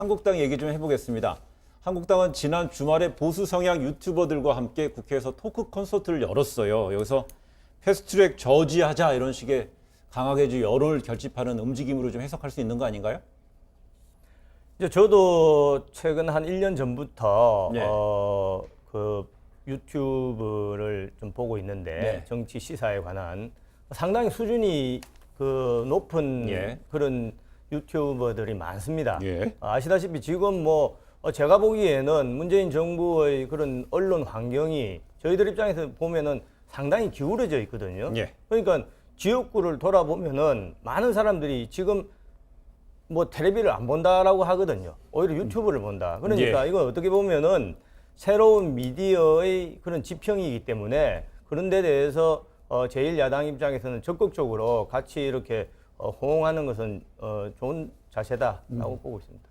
한국당 얘기 좀 해보겠습니다. 한국당은 지난 주말에 보수 성향 유튜버들과 함께 국회에서 토크 콘서트를 열었어요. 여기서 패스트트랙 저지하자 이런 식의 강하게 여론을 결집하는 움직임으로 좀 해석할 수 있는 거 아닌가요? 이제 저도 최근 한 1년 전부터 네. 그 유튜브를 좀 보고 있는데 네. 정치 시사에 관한 상당히 수준이 그 높은 예. 그런 유튜버들이 많습니다. 예. 아시다시피 지금 뭐 제가 보기에는 문재인 정부의 그런 언론 환경이 저희들 입장에서 보면은 상당히 기울어져 있거든요. 예. 그러니까 지역구를 돌아보면은 많은 사람들이 지금 뭐 텔레비를 안 본다라고 하거든요. 오히려 유튜브를 본다. 그러니까 예. 이건 어떻게 보면은 새로운 미디어의 그런 지평이기 때문에 그런 데 대해서 제1야당 입장에서는 적극적으로 같이 이렇게 호응하는 것은 좋은 자세다라고 보고 있습니다.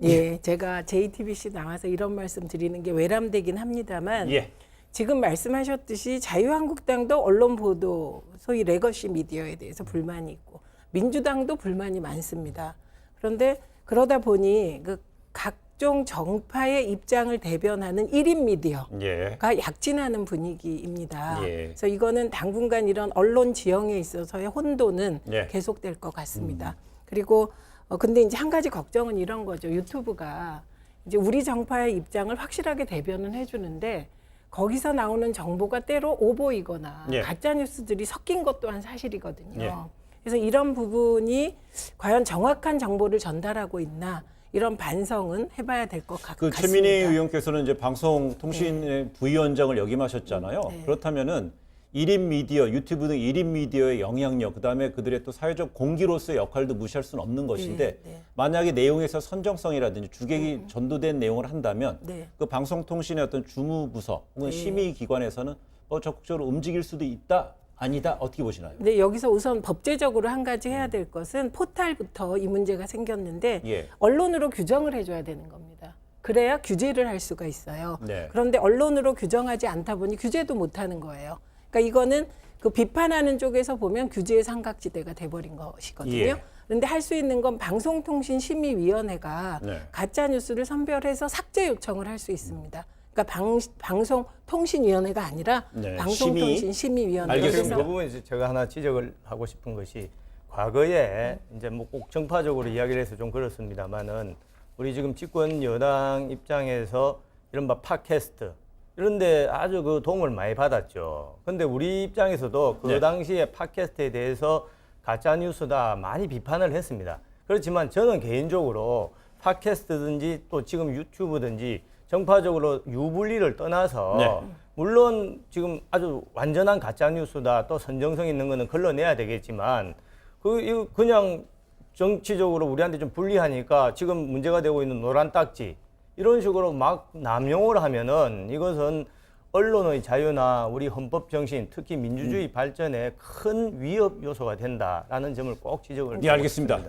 예, 제가 JTBC 나와서 이런 말씀 드리는 게 외람되긴 합니다만 예. 지금 말씀하셨듯이 자유한국당도 언론 보도, 소위 레거시 미디어에 대해서 불만이 있고 민주당도 불만이 많습니다. 그런데 그러다 보니 그 각종 정파의 입장을 대변하는 1인 미디어가 예. 약진하는 분위기입니다. 예. 그래서 이거는 당분간 이런 언론 지형에 있어서의 혼돈은 예. 계속될 것 같습니다. 그리고 근데 이제 한 가지 걱정은 이런 거죠. 유튜브가 이제 우리 정파의 입장을 확실하게 대변은 해주는데 거기서 나오는 정보가 때로 오보이거나 예. 가짜 뉴스들이 섞인 것 또한 사실이거든요. 예. 그래서 이런 부분이 과연 정확한 정보를 전달하고 있나 이런 반성은 해봐야 될 것 그 같습니다. 최민희 의원께서는 이제 방송통신 부위원장을 역임하셨잖아요. 네. 그렇다면은 1인 미디어, 유튜브 등 1인 미디어의 영향력, 그다음에 그들의 또 사회적 공기로서의 역할도 무시할 수는 없는 것인데 네. 만약에 내용에서 선정성이라든지 주객이 전도된 내용을 한다면 네. 그 방송통신의 어떤 주무부서 혹은 네. 심의기관에서는 적극적으로 움직일 수도 있다, 아니다 어떻게 보시나요? 근데 여기서 우선 법제적으로 한 가지 해야 될 것은 포탈부터 이 문제가 생겼는데 예. 언론으로 규정을 해줘야 되는 겁니다. 그래야 규제를 할 수가 있어요. 네. 그런데 언론으로 규정하지 않다 보니 규제도 못하는 거예요. 그러니까 이거는 그 비판하는 쪽에서 보면 규제의 삼각지대가 돼버린 것이거든요. 예. 그런데 할 수 있는 건 방송통신심의위원회가 네. 가짜 뉴스를 선별해서 삭제 요청을 할 수 있습니다. 그러니까 방송통신위원회가 아니라 네, 방송통신심의위원회. 알겠습니다. 그 부분에 제가 하나 지적을 하고 싶은 것이 과거에 이제 뭐 꼭 정파적으로 이야기를 해서 좀 그렇습니다만은 우리 지금 집권 여당 입장에서 이른바 팟캐스트 이런데 아주 그 도움을 많이 받았죠. 근데 우리 입장에서도 그 네. 당시에 팟캐스트에 대해서 가짜 뉴스다 많이 비판을 했습니다. 그렇지만 저는 개인적으로 팟캐스트든지 또 지금 유튜브든지 정파적으로 유불리를 떠나서 네. 물론 지금 아주 완전한 가짜 뉴스다 또 선정성 있는 거는 걸러내야 되겠지만 이거 그냥 정치적으로 우리한테 좀 불리하니까 지금 문제가 되고 있는 노란 딱지 이런 식으로 막 남용을 하면은 이것은 언론의 자유나 우리 헌법 정신 특히 민주주의 발전에 큰 위협 요소가 된다라는 점을 꼭 지적을 예, 알겠습니다.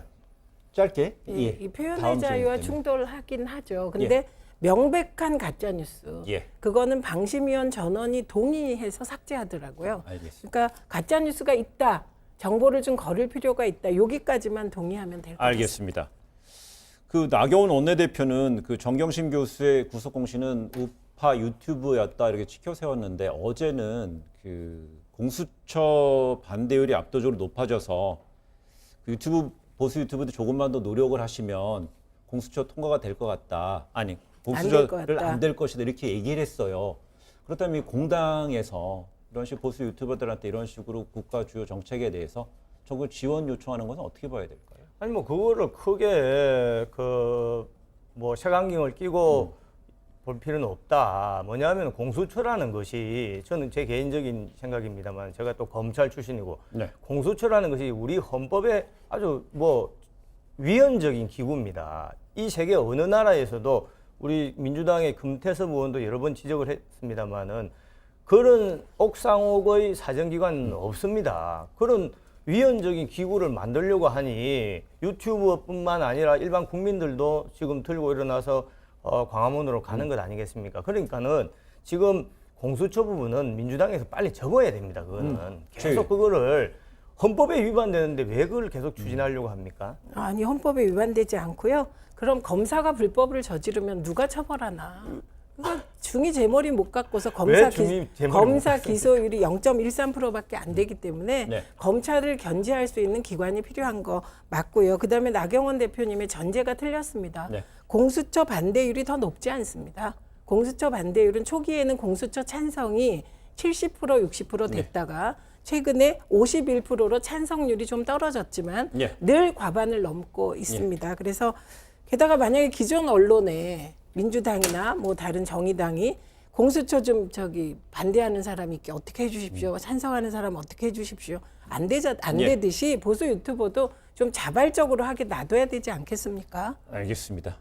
짧게. 이 다음 표현의 자유와 질문 때문에. 충돌하긴 하죠. 근데 명백한 가짜 뉴스. 예. 그거는 방심위원 전원이 동의해서 삭제하더라고요. 알겠습니다. 그러니까 가짜 뉴스가 있다. 정보를 좀 거릴 필요가 있다. 여기까지만 동의하면 될 것 같습니다. 알겠습니다. 그 나경원 원내대표는 그 정경심 교수의 구속 공시는 우파 유튜브였다 이렇게 치켜 세웠는데 어제는 그 공수처 반대율이 압도적으로 높아져서 그 보수 유튜브도 조금만 더 노력을 하시면 공수처 통과가 될 것 같다. 아니 공수처를 안 될 것이다 이렇게 얘기를 했어요. 그렇다면 이 공당에서 이런 식 보수 유튜버들한테 이런 식으로 국가 주요 정책에 대해서 적극 지원 요청하는 것은 어떻게 봐야 될까요? 아니 뭐 그거를 크게 뭐 색안경을 끼고 볼 필요는 없다. 뭐냐면 공수처라는 것이 저는 제 개인적인 생각입니다만 제가 또 검찰 출신이고 네. 공수처라는 것이 우리 헌법에 아주 뭐 위헌적인 기구입니다. 이 세계 어느 나라에서도 우리 민주당의 금태섭 의원도 여러 번 지적을 했습니다만은 그런 옥상옥의 사정기관은 없습니다. 그런 위헌적인 기구를 만들려고 하니 유튜브뿐만 아니라 일반 국민들도 지금 들고 일어나서 광화문으로 가는 것 아니겠습니까? 그러니까는 지금 공수처 부분은 민주당에서 빨리 접어야 됩니다. 그거는 계속 그거를 헌법에 위반되는데 왜 그걸 계속 추진하려고 합니까? 아니 헌법에 위반되지 않고요. 그럼 검사가 불법을 저지르면 누가 처벌하나? 그러니까 중이 제 머리 못 깎고서 왜 중이 제 머리 못 검사 기소율이 0.13%밖에 안 되기 때문에 네. 검찰을 견제할 수 있는 기관이 필요한 거 맞고요. 그다음에 나경원 대표님의 전제가 틀렸습니다. 네. 공수처 반대율이 더 높지 않습니다. 공수처 반대율은 초기에는 공수처 찬성이 70% 60% 됐다가 최근에 51%로 찬성률이 좀 떨어졌지만 예. 늘 과반을 넘고 있습니다. 그래서 게다가 만약에 기존 언론에 민주당이나 뭐 다른 정의당이 공수처 좀 반대하는 사람이 있게 어떻게 해주십시오. 찬성하는 사람 어떻게 해주십시오. 안 되듯이 보수 유튜버도 좀 자발적으로 하게 놔둬야 되지 않겠습니까? 알겠습니다.